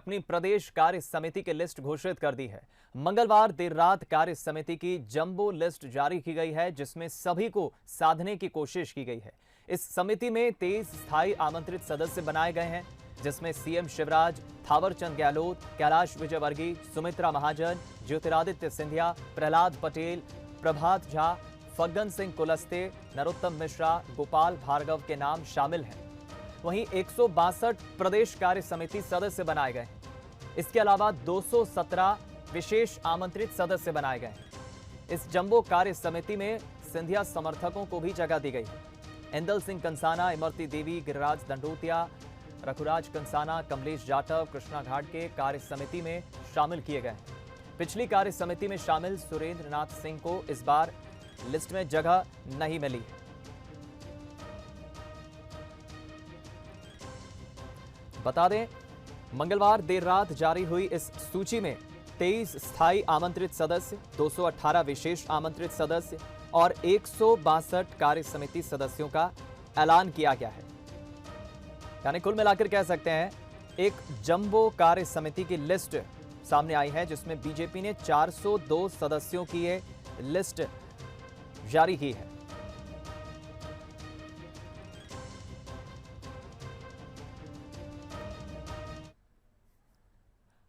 अपनी प्रदेश कार्य समिति की लिस्ट घोषित कर दी है। मंगलवार देर रात कार्य समिति की जंबो लिस्ट जारी की गई है, जिसमें सभी को साधने की कोशिश की गई है। इस समिति में 23 स्थायी आमंत्रित सदस्य बनाए गए हैं, जिसमें सीएम शिवराज, थावरचंद गहलोत, कैलाश विजयवर्गीय, सुमित्रा महाजन, ज्योतिरादित्य सिंधिया, प्रहलाद पटेल, प्रभात झा, फग्गन सिंह कुलस्ते, नरोत्तम मिश्रा, गोपाल भार्गव के नाम शामिल हैं। वहीं 162 प्रदेश कार्य समिति सदस्य बनाए गए हैं। इसके अलावा 217 विशेष आमंत्रित सदस्य बनाए गए हैं। इस जंबो कार्य समिति में सिंधिया समर्थकों को भी जगह दी गई है। इंदल सिंह कंसाना, इमरती देवी, गिरिराज दंडोतिया, रघुराज कंसाना, कमलेश जाटव, कृष्णा घाट के कार्य समिति में शामिल किए गए हैं। पिछली कार्य समिति में शामिल सुरेंद्र नाथ सिंह को इस बार लिस्ट में जगह नहीं मिली है। बता दें, मंगलवार देर रात जारी हुई इस सूची में 23 स्थायी आमंत्रित सदस्य, 218 विशेष आमंत्रित सदस्य और 162 कार्य समिति सदस्यों का ऐलान किया गया है। यानी कुल मिलाकर कह सकते हैं एक जंबो कार्य समिति की लिस्ट सामने आई है, जिसमें बीजेपी ने 402 सदस्यों की ये लिस्ट जारी की है।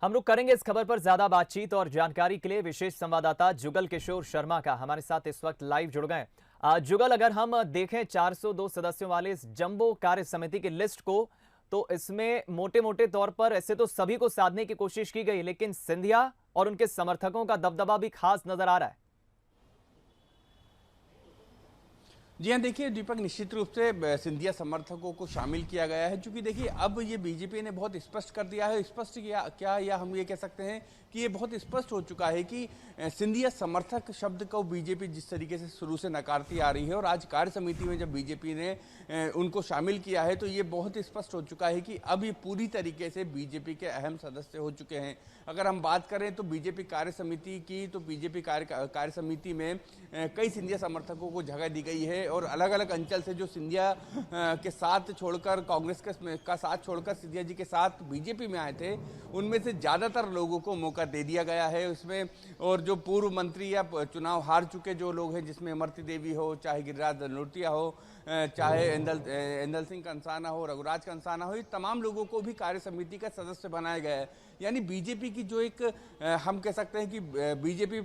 हम लोग करेंगे इस खबर पर ज्यादा बातचीत और जानकारी के लिए विशेष संवाददाता जुगल किशोर शर्मा का हमारे साथ इस वक्त लाइव जुड़ गए। जुगल, अगर हम देखें 402 सदस्यों वाले इस जंबो कार्य समिति की लिस्ट को, तो इसमें मोटे मोटे तौर पर ऐसे तो सभी को साधने की कोशिश की गई, लेकिन सिंधिया और उनके समर्थकों का दबदबा भी खास नजर आ रहा है। जी हाँ, देखिए दीपक, निश्चित रूप से सिंधिया समर्थकों को शामिल किया गया है, क्योंकि देखिए अब ये बीजेपी ने बहुत स्पष्ट कर दिया है, स्पष्ट किया क्या, या हम ये कह सकते हैं कि ये बहुत स्पष्ट हो चुका है कि सिंधिया समर्थक शब्द को बीजेपी जिस तरीके से शुरू से नकारती आ रही है, और आज कार्य समिति में जब बीजेपी ने उनको शामिल किया है तो ये बहुत स्पष्ट हो चुका है कि अब ये पूरी तरीके से बीजेपी के अहम सदस्य हो चुके हैं। अगर हम बात करें तो बीजेपी कार्य समिति की, तो बीजेपी कार्य समिति में कई सिंधिया समर्थकों को जगह दी गई है, और अलग अलग अंचल से जो सिंधिया के साथ छोड़कर, कांग्रेस का साथ छोड़कर सिंधिया जी के साथ बीजेपी में आए थे, उनमें से ज़्यादातर लोगों को मौका दे दिया गया है उसमें। और जो पूर्व मंत्री या चुनाव हार चुके जो लोग हैं, जिसमें इमरती देवी हो, चाहे गिरिराज दंडोतिया हो, चाहे इंदल सिंह कंसाना हो, रघुराज कंसाना हो, ये तमाम लोगों को भी कार्य समिति का सदस्य बनाया गया है। यानी बीजेपी की जो एक हम कह सकते हैं कि बीजेपी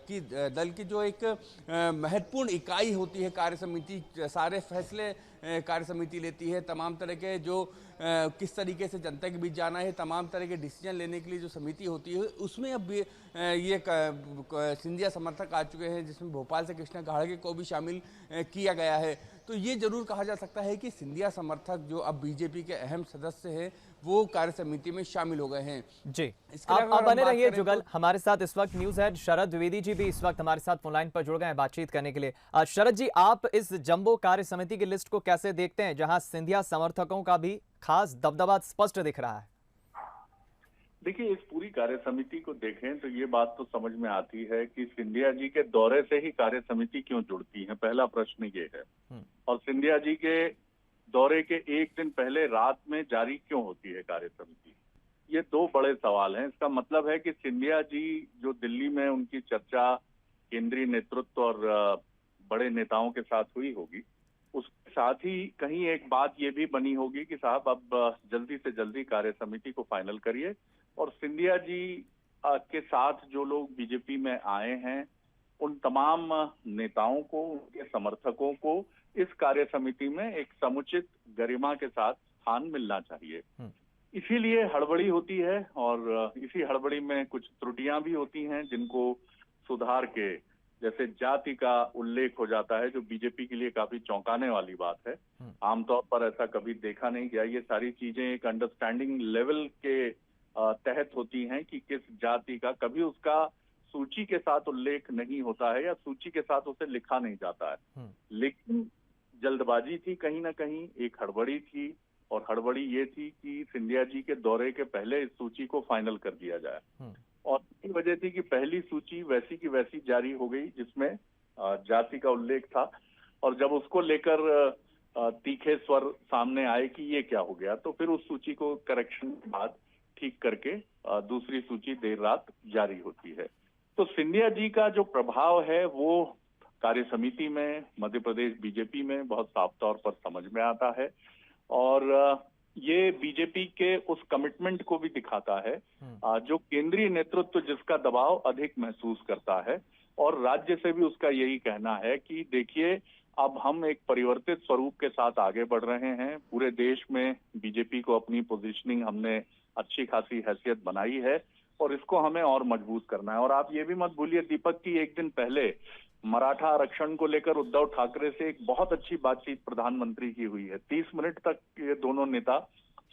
की दल की जो एक महत्वपूर्ण इकाई होती है कार्य समिति, सारे फैसले कार्य समिति लेती है, तमाम तरह के जो किस तरीके से जनता के बीच जाना है, तमाम तरह के डिसीजन लेने के लिए जो समिति होती है, उसमें अब ये सिंधिया समर्थक आ चुके हैं, जिसमें भोपाल से कृष्णा घाट को भी शामिल किया गया है। तो ये जरूर कहा जा सकता है कि सिंधिया समर्थक जो अब बीजेपी के अहम सदस्य हैं, वो कार्य समिति में शामिल हो गए हैं। जी, आप बने रहिए जुगल। हमारे साथ इस वक्त न्यूज हेड शरद द्विवेदी जी भी इस वक्त हमारे साथ फोन लाइन पर जुड़ गए हैं बातचीत करने के लिए। शरद जी, आप इस जंबो कार्य समिति की लिस्ट को कैसे देखते हैं, जहां सिंधिया समर्थकों का भी खास दबदबा स्पष्ट दिख रहा है? देखिए, इस पूरी कार्य समिति को देखें तो ये बात तो समझ में आती है कि सिंधिया जी के दौरे से ही कार्य समिति क्यों जुड़ती है, पहला प्रश्न ये है। और सिंधिया जी के दौरे के एक दिन पहले रात में जारी क्यों होती है कार्य समिति, ये दो बड़े सवाल हैं। इसका मतलब है कि सिंधिया जी जो दिल्ली में उनकी चर्चा केंद्रीय नेतृत्व और बड़े नेताओं के साथ हुई होगी, उसके साथ ही कहीं एक बात ये भी बनी होगी कि साहब अब जल्दी से जल्दी कार्य समिति को फाइनल करिए। और सिंधिया जी के साथ जो लोग बीजेपी में आए हैं, उन तमाम नेताओं को, उनके समर्थकों को इस कार्य समिति में एक समुचित गरिमा के साथ स्थान मिलना चाहिए। इसीलिए हड़बड़ी होती है, और इसी हड़बड़ी में कुछ त्रुटियां भी होती हैं जिनको सुधार के, जैसे जाति का उल्लेख हो जाता है, जो बीजेपी के लिए काफी चौंकाने वाली बात है। आमतौर पर ऐसा कभी देखा नहीं गया। ये सारी चीजें एक अंडरस्टैंडिंग लेवल के तहत होती हैं कि किस जाति का, कभी उसका सूची के साथ उल्लेख नहीं होता है या सूची के साथ उसे लिखा नहीं जाता है। लेकिन जल्दबाजी थी कहीं ना कहीं, एक हड़बड़ी थी, और हड़बड़ी ये थी कि सिंधिया जी के दौरे के पहले इस सूची को फाइनल कर दिया जाए। और इसी वजह थी कि पहली सूची वैसी की वैसी जारी हो गई, जिसमें जाति का उल्लेख था। और जब उसको लेकर तीखे स्वर सामने आए कि ये क्या हो गया, तो फिर उस सूची को करेक्शन के बाद ठीक करके दूसरी सूची देर रात जारी होती है। तो सिंधिया जी का जो प्रभाव है वो कार्य समिति में, मध्य प्रदेश बीजेपी में बहुत साफ तौर पर समझ में आता है और ये बीजेपी के उस कमिटमेंट को भी दिखाता है जो केंद्रीय नेतृत्व जिसका दबाव अधिक महसूस करता है और राज्य से भी उसका यही कहना है कि देखिए अब हम एक परिवर्तित स्वरूप के साथ आगे बढ़ रहे हैं। पूरे देश में बीजेपी को अपनी पोजीशनिंग हमने अच्छी खासी हैसियत बनाई है और इसको हमें और मजबूत करना है। और आप ये भी मत भूलिए दीपक की एक दिन पहले मराठा आरक्षण को लेकर उद्धव ठाकरे से एक बहुत अच्छी बातचीत प्रधानमंत्री की हुई है। 30 मिनट तक ये दोनों नेता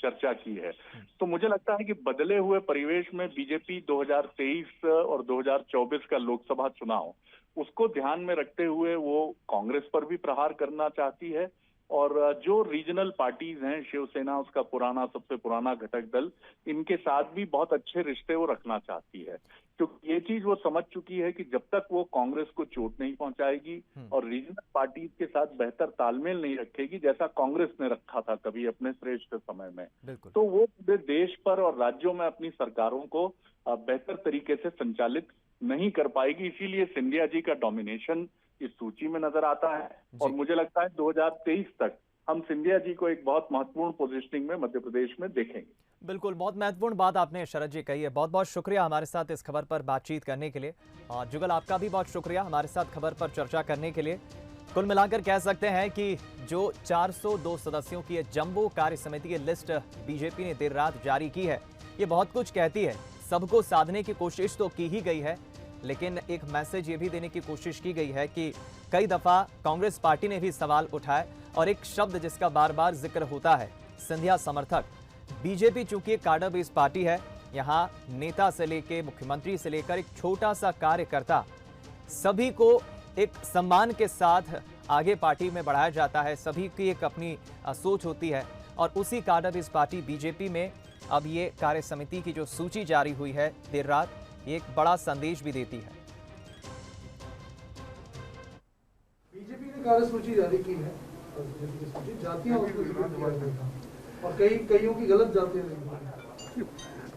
चर्चा की है। तो मुझे लगता है कि बदले हुए परिवेश में बीजेपी 2023 और 2024 का लोकसभा चुनाव उसको ध्यान में रखते हुए वो कांग्रेस पर भी प्रहार करना चाहती है और जो रीजनल पार्टीज हैं, शिवसेना उसका सबसे पुराना घटक दल, इनके साथ भी बहुत अच्छे रिश्ते वो रखना चाहती है क्योंकि ये चीज वो समझ चुकी है कि जब तक वो कांग्रेस को चोट नहीं पहुंचाएगी और रीजनल पार्टीज के साथ बेहतर तालमेल नहीं रखेगी जैसा कांग्रेस ने रखा था कभी अपने श्रेष्ठ समय में, तो वो पूरे देश पर और राज्यों में अपनी सरकारों को बेहतर तरीके से संचालित नहीं कर पाएगी। इसीलिए सिंधिया जी का डोमिनेशन इस सूची में नजर आता है और मुझे लगता है 2023 तक हम सिंधिया जी को एक बहुत महत्वपूर्ण पोजीशनिंग में मध्य प्रदेश में देखेंगे। बिल्कुल, बहुत महत्वपूर्ण बात आपने शरद जी कही है। बहुत बहुत शुक्रिया हमारे साथ इस खबर पर बातचीत करने के लिए और जुगल आपका भी बहुत शुक्रिया हमारे साथ खबर पर चर्चा करने के लिए। कुल मिलाकर कह सकते हैं कि जो 402 सदस्यों की जंबो कार्य समिति की लिस्ट बीजेपी ने देर रात जारी की है, ये बहुत कुछ कहती है। सबको साधने की कोशिश तो की ही गई है, लेकिन एक मैसेज ये भी देने की कोशिश की गई है कि कई दफा कांग्रेस पार्टी ने भी सवाल उठाए और एक शब्द जिसका बार बार जिक्र होता है, सिंधिया समर्थक। बीजेपी चूंकि एक कार्डर बेस्ड पार्टी है, यहाँ नेता से लेकर मुख्यमंत्री से लेकर एक छोटा सा कार्यकर्ता सभी को एक सम्मान के साथ आगे पार्टी में बढ़ाया जाता है। सभी की एक अपनी सोच होती है और उसी कार्डर बेस्ड पार्टी बीजेपी में अब ये कार्य समिति की जो सूची जारी हुई है देर रात, ये एक बड़ा संदेश भी देती है। बीजेपी ने कार्य सूची जारी की है, जातियां और कईयों की गलत जातियां,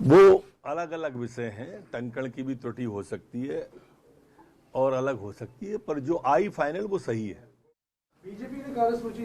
वो अलग अलग विषय हैं। टंकण की भी त्रुटि हो सकती है और अलग हो सकती है, पर जो आई फाइनल वो सही है। बीजेपी ने कार्य सूची